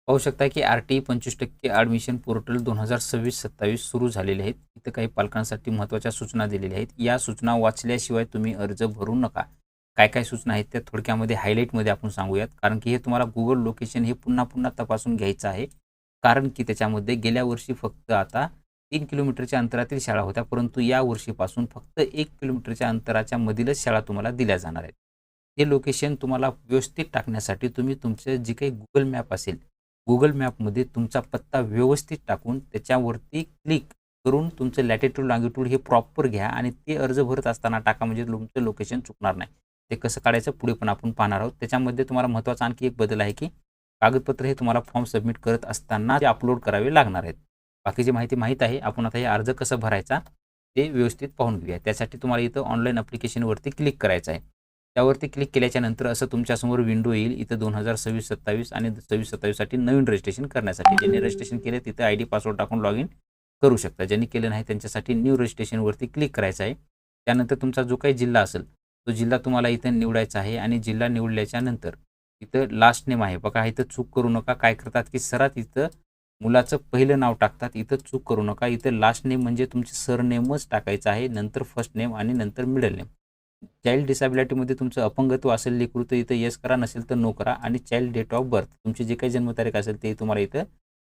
पाहू शकता की RTE 25% ॲडमिशन पोर्टल 2026-27 सुरू झालेले आहेत. इथं काही पालकांसाठी महत्त्वाच्या सूचना दिलेल्या आहेत. या सूचना वाचल्याशिवाय तुम्ही अर्ज भरू नका. काय-काय सूचना आहेत त्या थोडक्यामध्ये हायलाइटमध्ये आपण सांगूयात. कारण की हे तुम्हाला Google लोकेशन हे पुन्हा-पुन्हा तपासून घ्यायचं आहे. कारण की त्याच्यामध्ये गेल्या वर्षी फक्त आता 3 किलोमीटरच्या अंतरातील शाळा होत्या. परंतु या वर्षीपासून फक्त 1 किलोमीटरच्या अंतराच्या मधीलच शाळा तुम्हाला दिल्या जाणार आहेत. हे लोकेशन तुम्हाला व्यवस्थित टाकण्यासाठी तुम्ही तुमचं जे काही Google मॅप असेल, Google मॅपमध्ये तुमचा पत्ता व्यवस्थित टाकून त्याच्यावरती क्लिक करून तुमचं लॅटिट्यूड, लॉंगिट्यूड हे प्रॉपर घ्या आणि ते अर्ज भरत असताना टाका म्हणजे तुमचं लोकेशन चुकणार नाही. ते कसं काढायचं पुढे पण आपण पाहणार आहोत. त्याच्यामध्ये तुम्हाला महत्त्वाचा आणखी एक बदल आहे, की कागदपत्र हे तुम्हाला फॉर्म सबमिट करत असताना ते अपलोड करावे लागणार आहेत. बाकीची माहिती माहीत आहे. आपण आता हे अर्ज कसा भरायचा ते व्यवस्थित पाहून घेऊया. त्यासाठी तुम्हाला इथं ऑनलाईन ॲप्लिकेशनवरती क्लिक करायचं आहे. त्यावरती क्लिक केल्याच्यानंतर असं तुमच्यासमोर विंडो येईल. इथं 2026-27 आणि 26-27 साठी नवीन रजिस्ट्रेशन करण्यासाठी. ज्यांनी रजिस्ट्रेशन केलं तिथं आयडी पासवर्ड टाकून लॉग इन करू शकता. ज्यांनी केलं नाही त्यांच्यासाठी न्यू रजिस्ट्रेशनवरती क्लिक करायचं आहे. त्यानंतर तुमचा जो काही जिल्हा असेल, तो जिल्हा तुम्हाला इथं निवडायचा आहे आणि जिल्हा निवडल्याच्यानंतर इथं लास्ट नेम आहे. बघा इथं चूक करू नका. काय करतात, की सरळ इथं मुलाचं पहिलं नाव टाकतात. इथं चूक करू नका. इथं लास्ट नेम म्हणजे तुमचे सरनेमच टाकायचं आहे. नंतर फर्स्ट नेम आणि नंतर मिडल नेम. चाइल्ड डिसॅबिलिटीमध्ये तुमचं अपंगत्व असेल लेकरू तर इथं येस करा, नसेल तर नो करा आणि चाइल्ड डेट ऑफ बर्थ तुमची जे काही जन्मतारीख असेल ते तुम्हाला इथं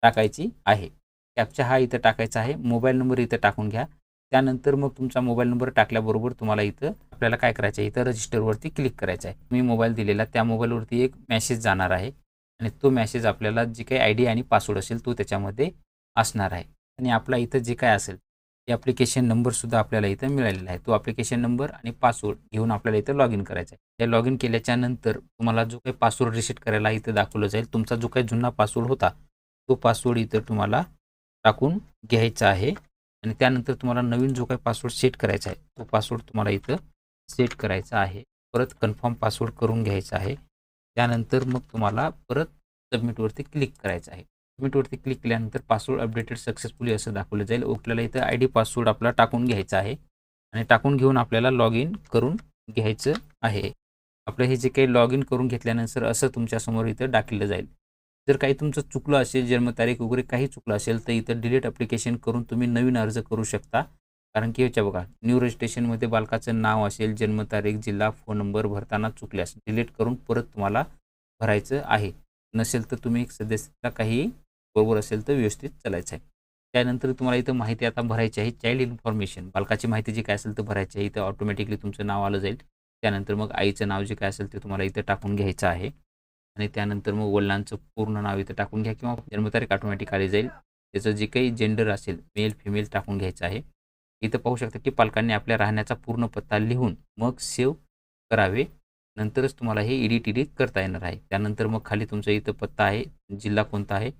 टाकायची आहे. कॅप्चा हा इथं टाकायचा आहे. मोबाईल नंबर इथं टाकून घ्या. त्यानंतर मग तुमचा मोबाईल नंबर टाकल्याबरोबर तुम्हाला इथं आपल्याला काय करायचं आहे, इथं रजिस्टरवरती क्लिक करायचं आहे. मी मोबाईल दिलेला त्या मोबाईलवरती एक मेसेज जाणार आहे आणि तो मेसेज आपल्याला जे काही आयडी आणि पासवर्ड असेल तो त्याच्यामध्ये असणार आहे आणि आपला इथं जे काय असेल ते ॲप्लिकेशन नंबरसुद्धा आपल्याला इथं मिळालेला आहे. तो ॲप्लिकेशन नंबर आणि पासवर्ड घेऊन आपल्याला इथं लॉग इन करायचं आहे. त्या लॉग इन केल्याच्यानंतर तुम्हाला जो काही पासवर्ड रिसेट करायला इथं दाखवलं जाईल. तुमचा जो काही जुना पासवर्ड होता, तो पासवर्ड इथं तुम्हाला टाकून घ्यायचा आहे आणि त्यानंतर तुम्हाला नवीन जो काही पासवर्ड सेट करायचा आहे, तो पासवर्ड तुम्हाला इथं सेट करायचा आहे. परत कन्फर्म पासवर्ड करून घ्यायचा आहे. त्यानंतर मग तुम्हाला परत सबमिटवरती क्लिक करायचं आहे. सबमिटवरती क्लिक केल्यानंतर पासवर्ड अपडेटेड सक्सेसफुली असं दाखवलं जाईल. आपल्याला इथं आयडी पासवर्ड आपला टाकून घ्यायचा आहे आणि टाकून घेऊन आपल्याला लॉग इन करून घ्यायचं आहे. आपलं हे जे काही लॉग इन करून घेतल्यानंतर असं तुमच्यासमोर इथं दाखवलं जाईल. जर काही तुमचं चुकलं असेल, जन्मतारीख वगैरे काही चुकलं असेल, तर इथं डिलीट ॲप्लिकेशन करून तुम्ही नवीन अर्ज करू शकता. कारण की ह्याच्या बघा न्यू रजिस्ट्रेशनमध्ये बालकाचं नाव असेल, जन्मतारीख, जिल्हा, फोन नंबर भरताना चुकल्यास डिलीट करून परत तुम्हाला भरायचं आहे. नसेल तर तुम्ही सदस्यता काही बरोबर असेल तर व्यवस्थित चालायचं आहे. त्यानंतर तुम्हाला इथं माहिती आता भरायची आहे. चाइल्ड इन्फॉर्मेशन बालकाची माहिती जी काय असेल तर भरायची आहे. इथं ऑटोमॅटिकली तुमचं नाव आलं जाईल. त्यानंतर मग आईचं नाव जे काय असेल ते तुम्हाला इथं टाकून घ्यायचं आहे आणि त्यानंतर मग वडिलांचं पूर्ण नाव इथं टाकून घ्या किंवा जन्मतारीख ऑटोमॅटिक आली जाईल. त्याचं जे काही जेंडर असेल मेल, फिमेल टाकून घ्यायचं आहे. इथं पाहू शकता की पालकांनी आपल्या राहण्याचा पूर्ण पत्ता लिहून मग सेव्ह करावे. नंतरच तुम्हाला हे एडिट करता येणार आहे. त्यानंतर मग खाली तुमचा इथं पत्ता आहे, जिल्हा कोणता आहे,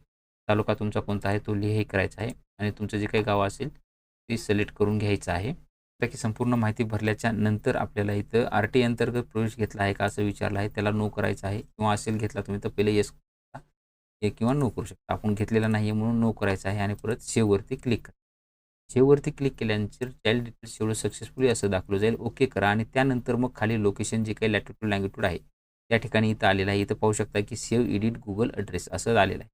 तालुका तुमचा कोणता आहे, तो हे करायचा आहे आणि तुमचं जे काही गाव असेल ते सिलेक्ट करून घ्यायचं आहे. आता की संपूर्ण माहिती भरल्याच्या नंतर आपल्याला इथं RTE अंतर्गत प्रवेश घेतला आहे का असं विचारलं आहे. त्याला नो करायचं आहे किंवा असेल घेतला तुम्ही तर पहिले येस हे किंवा नो करू शकता. आपण घेतलेला नाही आहे म्हणून नो करायचं आहे आणि परत सेव्हवरती क्लिक करा. सेव्हवरती क्लिक केल्यानंतर चाइल्ड डिटेल्स एवढं सक्सेसफुली असं दाखवलं जाईल. ओके करा आणि त्यानंतर मग खाली लोकेशन जे काही लॅटिट्यूड लॉंगिट्यूड आहे, त्या ठिकाणी इथं आलेलं आहे. इथं पाहू शकता की सेव्ह एडिट गुगल ॲड्रेस असं आलेलं आहे.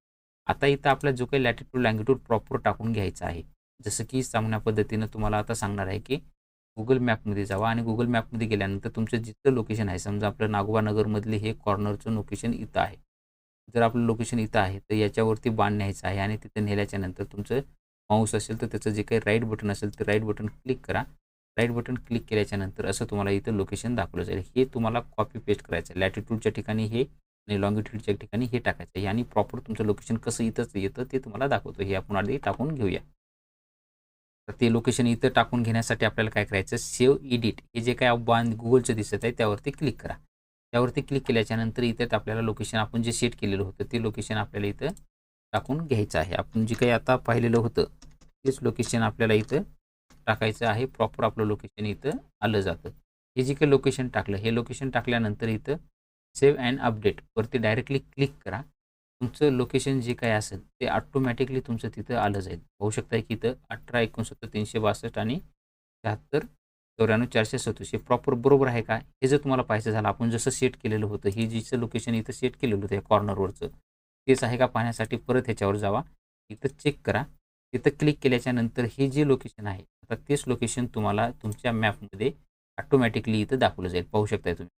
आता इथं आपला जो काही लॅटिट्यूड लॉंगिट्यूड प्रॉपर टाकून घ्यायचा आहे. जसं की सामान्य पद्धतीनं तुम्हाला आता सांगणार आहे की Google मॅपमध्ये जावा आणि Google मॅपमध्ये गेल्यानंतर तुमचं जिथं लोकेशन आहे, समजा आपलं नागोबा नगरमधले हे कॉर्नरचं लोकेशन इथं आहे. जर आपलं लोकेशन इथं आहे, तर याच्यावरती बाण न्यायचं आहे आणि तिथं नेल्याच्यानंतर तुमचं माऊस असेल तर त्याचं जे काही राईट बटन असेल तर राईट बटन क्लिक करा. राईट बटन क्लिक केल्याच्यानंतर असं तुम्हाला इथं लोकेशन दाखवलं जाईल. हे तुम्हाला कॉपी पेस्ट करायचं आहे. लॅटिट्यूडच्या ठिकाणी हे आणि लॉंगिट्यूडच्या ठिकाणी हे टाकायचं आहे आणि प्रॉपर तुमचं लोकेशन कसं इथंच येतं ते तुम्हाला दाखवतो. हे आपण आधी टाकून घेऊया. तर ते लोकेशन इथं टाकून घेण्यासाठी आपल्याला काय करायचं, सेव्ह एडिट हे जे काही बाण Googleचं दिसत आहे त्यावरती क्लिक करा. त्यावरती क्लिक केल्याच्यानंतर इथं आपल्याला लोकेशन आपण जे सेट केलेलं होतं ते लोकेशन आपल्याला इथं टाकून घ्यायचं आहे. आपण जे काही आता पाहिलेलं होतं तेच लोकेशन आपल्याला इथं टाकायचं आहे. प्रॉपर आपलं लोकेशन इथं आलं जातं. हे जे काही लोकेशन टाकलं हे लोकेशन टाकल्यानंतर इथं सेव्ह अँड अपडेट वरती डायरेक्टली क्लिक करा. तुमचं लोकेशन जे काही असेल ते ऑटोमॅटिकली तुमचं तिथं आलं जाईल. पाहू शकताय की इथं 18 69 362 आणि 76 94 437 हे प्रॉपर बरोबर आहे का? हे जर तुम्हाला पाहायचं झालं आपण जसं सेट केलेलं होतं, हे जिचं लोकेशन इथं सेट केलेलं होतं या कॉर्नरवरचं, तेच आहे का पाहण्यासाठी परत ह्याच्यावर जावा. इथं चेक करा. तिथं क्लिक केल्याच्यानंतर हे जे लोकेशन आहे, आता तेच लोकेशन तुम्हाला तुमच्या मॅपमध्ये ऑटोमॅटिकली इथं दाखवलं जाईल. पाहू शकताय तुम्ही.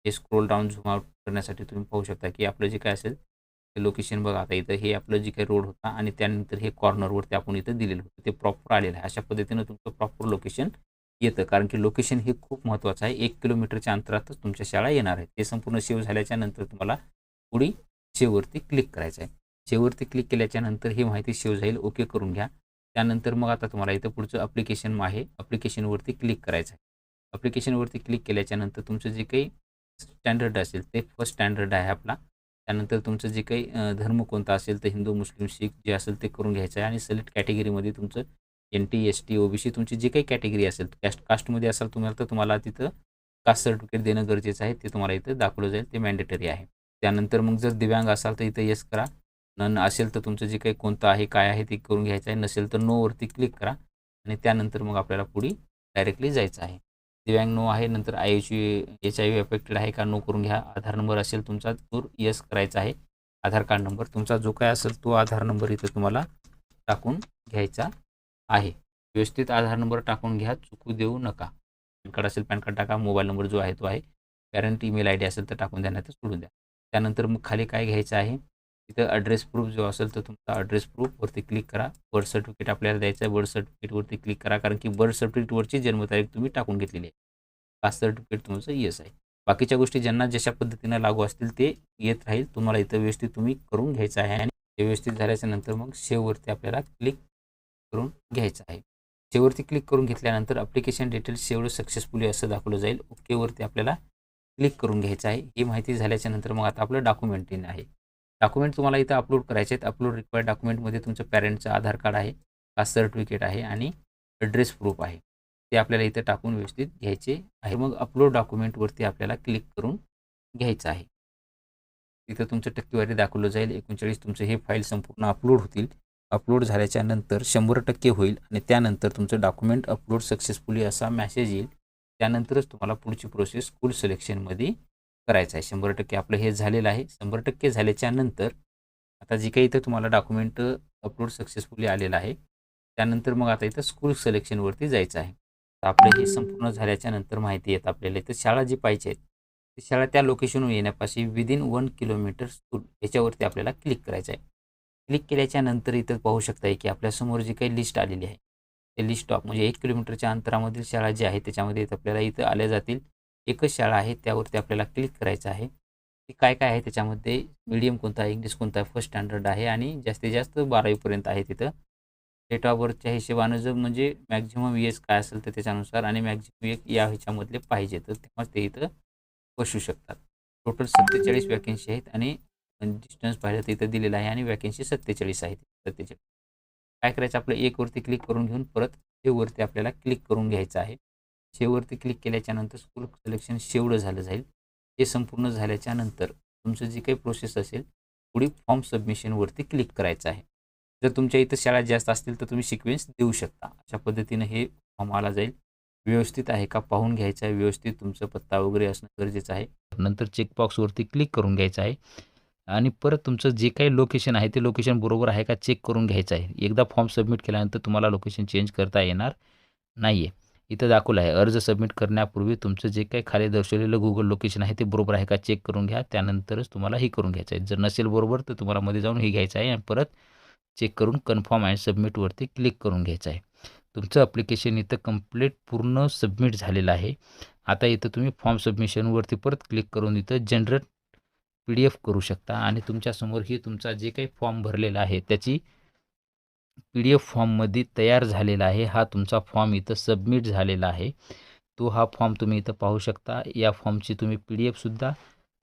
हे स्क्रोल डाउन, झूम आउट करण्यासाठी तुम्ही पाहू शकता, की आपलं जे काय असेल ते लोकेशन बघा. आता इथं हे आपलं जे काही रोड होता आणि त्यानंतर हे कॉर्नरवरती आपण इथं दिलेलं होतं. ते प्रॉपर आलेलं आहे. अशा पद्धतीनं तुमचं प्रॉपर लोकेशन येतं. कारण की लोकेशन हे खूप महत्त्वाचं आहे. 1 किलोमीटरच्या अंतरातच तुमच्या शाळा येणार आहेत. हे संपूर्ण सेव्ह झाल्याच्यानंतर तुम्हाला पुढे सेव्हवरती क्लिक करायचं आहे. सेव्हवरती क्लिक केल्याच्यानंतर ही माहिती सेव्ह जाईल. ओके करून घ्या. त्यानंतर मग आता तुम्हाला इथं पुढचं ॲप्लिकेशन आहे. ॲप्लिकेशनवरती क्लिक करायचं आहे. ॲप्लिकेशनवरती क्लिक केल्याच्यानंतर तुमचं जे काही स्टँडर्ड असेल ते फर्स्ट स्टँडर्ड आहे आपला. त्यानंतर तुमचं जे काही धर्म कोणता असेल तर हिंदू, मुस्लिम, शीख जे असेल ते करून घ्यायचं आहे आणि सिलेक्ट कॅटेगरीमध्ये तुमचं एन-टी, एस-टी, ओ-बी-सी तुमची जी काही कॅटेगरी असेल, कास्टमध्ये असाल तुम्हाला तर तुम्हाला तिथं कास्ट सर्टिफिकेट देणं गरजेचं आहे. ते तुम्हाला इथं दाखवलं जाईल. ते मॅन्डेटरी आहे. त्यानंतर मग जर दिव्यांग असाल तर इथं येस करा. नन असेल तर तुमचं जे काही कोणतं आहे, काय आहे ते करून घ्यायचं आहे. नसेल तर नोवरती क्लिक करा आणि त्यानंतर मग आपल्याला पुढे डायरेक्टली जायचं आहे. दिव्यांग नो आहे. नंतर एच-आय-व्ही अफेक्टेड आहे का नो करून घ्या. आधार नंबर असेल तुमचा तो येस करायचा आहे. आधार कार्ड नंबर तुमचा जो काय असेल तो आधार नंबर इथं तुम्हाला टाकून घ्यायचा आहे. व्यवस्थित आधार नंबर टाकून घ्या. चुकू देऊ नका. पॅन कार्ड असेल पॅन कार्ड टाका. मोबाईल नंबर जो आहे तो आहे. पॅरेंट ईमेल आयडी असेल तर टाकून द्या, नाहीतर सोडून द्या. त्यानंतर मग खाली काय घ्यायचं आहे, तिथं ॲड्रेस प्रूफ जो असेल तर तुमचा ॲड्रेस प्रूफवरती क्लिक करा. बर्थ सर्टिफिकेट आपल्याला द्यायचं आहे. बर्थ सर्टिफिकेटवरती क्लिक करा. कारण की बर्थ सर्टिफिकेटवरची जन्मतारीख तुम्ही टाकून घेतलेली आहे. कास्ट सर्टिफिकेट तुमचं येस आहे. बाकीच्या गोष्टी ज्यांना जशा पद्धतीनं लागू असतील ते येत राहील. तुम्हाला इथं व्यवस्थित तुम्ही करून घ्यायचं आहे आणि ते व्यवस्थित झाल्याच्यानंतर मग सेव्हवरती आपल्याला क्लिक करून घ्यायचं आहे. सेव्हवरती क्लिक करून घेतल्यानंतर ॲप्लिकेशन डिटेल्स सेव्हड सक्सेसफुली असं दाखवलं जाईल. ओकेवरती आपल्याला क्लिक करून घ्यायचं आहे. ही माहिती झाल्याच्यानंतर मग आता आपलं डॉक्युमेंट इन आहे. डॉक्युमेंट तुम्हाला इथं अपलोड करायचे आहेत. अपलोड रिक्वायर्ड डॉक्युमेंटमध्ये तुमचं पॅरेंटचं आधार कार्ड आहे, कास्ट सर्टिफिकेट आहे आणि ॲड्रेस प्रूफ आहे. ते आपल्याला इथे टाकून व्यवस्थित घ्यायचे आहे. मग अपलोड डॉक्युमेंटवरती आपल्याला क्लिक करून घ्यायचं आहे. तिथं तुमचं टक्केवारी दाखवलं जाईल. 39 तुमचं हे फाईल संपूर्ण अपलोड होतील. अपलोड झाल्याच्यानंतर 100% होईल आणि त्यानंतर तुमचं डॉक्युमेंट अपलोड सक्सेसफुली असा मेसेज येईल. त्यानंतरच तुम्हाला पुढची प्रोसेस स्कूल सिलेक्शनमध्ये करायचं आहे. 100% आपलं हे झालेलं आहे. 100% झाल्याच्यानंतर आता जे काही इथं तुम्हाला डॉक्युमेंट अपलोड सक्सेसफुली आलेलं आहे. त्यानंतर मग आता इथं स्कूल सिलेक्शनवरती जायचं आहे. तर आपलं हे संपूर्ण झाल्याच्यानंतर माहिती येत आपल्याला इथं शाळा जी पाहिजे आहेत, ती शाळा त्या लोकेशनवर येण्यापाशी विदिन 1 किलोमीटर स्कूल याच्यावरती आपल्याला क्लिक करायचं आहे. क्लिक केल्याच्यानंतर इथं पाहू शकताय की आपल्यासमोर जी काही लिस्ट आलेली आहे, ते लिस्ट ऑफ म्हणजे 1 किलोमीटरच्या अंतरामधील शाळा जी आहे त्याच्यामध्ये आपल्याला इथं आल्या जातील. एकच शाळा आहे त्यावरती आपल्याला क्लिक करायचं आहे. की काय-काय आहे त्याच्यामध्ये मीडियम कोणता आहे, इंग्लिश कोणता आहे, फर्स्ट स्टँडर्ड आहे आणि जास्तीत जास्त 12वी पर्यंत आहे तिथं. डेट ऑफ बर्थच्या हिशोबानं जर म्हणजे मॅक्झिमम एज काय असेल तर त्याच्यानुसार आणि मॅक्झिमम एक या ह्याच्यामधले पाहिजे तर तेव्हा ते इथं बसू शकतात. टोटल 47 वॅकन्सी आहेत आणि डिस्टन्स पाहिलं तर इथं दिलेलं आहे आणि वॅकन्सी 47 आहेत. 47 काय करायचं आपलं एकवरती क्लिक करून घेऊन परत सेव्हवरती आपल्याला क्लिक करून घ्यायचं आहे. सेव्हवरती क्लिक केल्याच्यानंतर स्कूल सिलेक्शन सेव्हड झालं जाईल. हे संपूर्ण झाल्याच्यानंतर तुमचं जी काही प्रोसेस असेल, पुढे फॉर्म सबमिशनवरती क्लिक करायचं आहे. जर तुमच्या इथं शाळा जास्त असतील तर तुम्ही सिक्वेन्स देऊ शकता. अशा पद्धतीनं हे फॉर्म आला जाईल. व्यवस्थित आहे का पाहून घ्यायचं आहे. व्यवस्थित तुमचा पत्ता वगैरे असणं गरजेचं आहे. नंतर चेकबॉक्सवरती क्लिक करून घ्यायचं आहे आणि परत तुमचं जे काही लोकेशन आहे ते लोकेशन बरोबर आहे का चेक करून घ्यायचं आहे. एकदा फॉर्म सबमिट केल्यानंतर तुम्हाला लोकेशन चेंज करता येणार नाही आहे. इथं दाखवलं आहे अर्ज सबमिट करण्यापूर्वी तुमचं जे काही खाली दर्शवलेलं Google लोकेशन आहे ते बरोबर आहे का चेक करून घ्या. त्यानंतरच तुम्हाला हे करून घ्यायचं आहे. जर नसेल बरोबर तर तुम्हाला मध्ये जाऊन हे घ्यायचं आहे आणि परत चेक करून कन्फर्म अँड सबमिटवरती क्लिक करून घ्यायचं आहे. तुमचं ॲप्लिकेशन इथं कंप्लीट पूर्ण सबमिट झालेलं आहे. आता इथं तुम्ही फॉर्म सबमिशनवरती परत क्लिक करून इथं जनरेट PDF करू शकता आणि तुमच्यासमोर ही तुमचा जे काही फॉर्म भरलेला आहे त्याची PDF फॉर्ममध्ये तयार झालेला आहे. हा तुमचा फॉर्म इथं सबमिट झालेला आहे. तो हा फॉर्म तुम्ही इथं पाहू शकता. या फॉर्मची तुम्ही PDF सुद्धा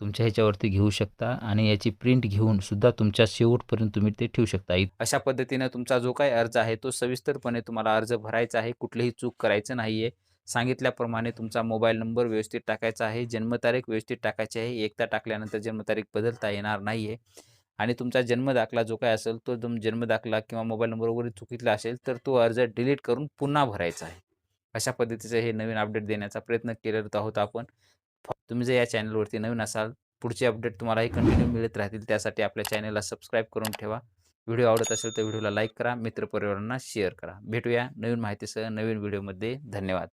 तुमच्या ह्याच्यावरती घेऊ शकता आणि याची प्रिंट घेऊन सुद्धा तुमच्या शेवटपर्यंत तुम्ही ते ठेवू शकता. अशा पद्धतीनं तुमचा जो काही अर्ज आहे तो सविस्तरपणे तुम्हाला अर्ज भरायचा आहे. कुठलीही चूक करायचं नाही आहे. सांगितल्याप्रमाणे तुमचा मोबाईल नंबर व्यवस्थित टाकायचा आहे. जन्मतारीख व्यवस्थित टाकायची आहे. एकदा टाकल्यानंतर जन्मतारीख बदलता येणार नाही आहे. आणि तुमचा जन्मदाखला जो काही असेल तो जन्मदाखला किंवा मोबाईल नंबर वगैरे चुकीतला असेल तर तो अर्ज डिलीट करून पुन्हा भरायचा आहे. अशा पद्धतीचं हे नवीन अपडेट देण्याचा प्रयत्न करत आहोत आपण. तुम्ही जर या चॅनलवरती नवीन असाल पुढचे अपडेट तुम्हालाही कंटिन्यू मिळत राहतील. त्यासाठी आपल्या चॅनलला सबस्क्राईब करून ठेवा. व्हिडिओ आवडत असेल तर व्हिडिओला लाईक करा, मित्रपरिवारांना शेअर करा. भेटूया नवीन माहितीसह नवीन व्हिडिओमध्ये. धन्यवाद.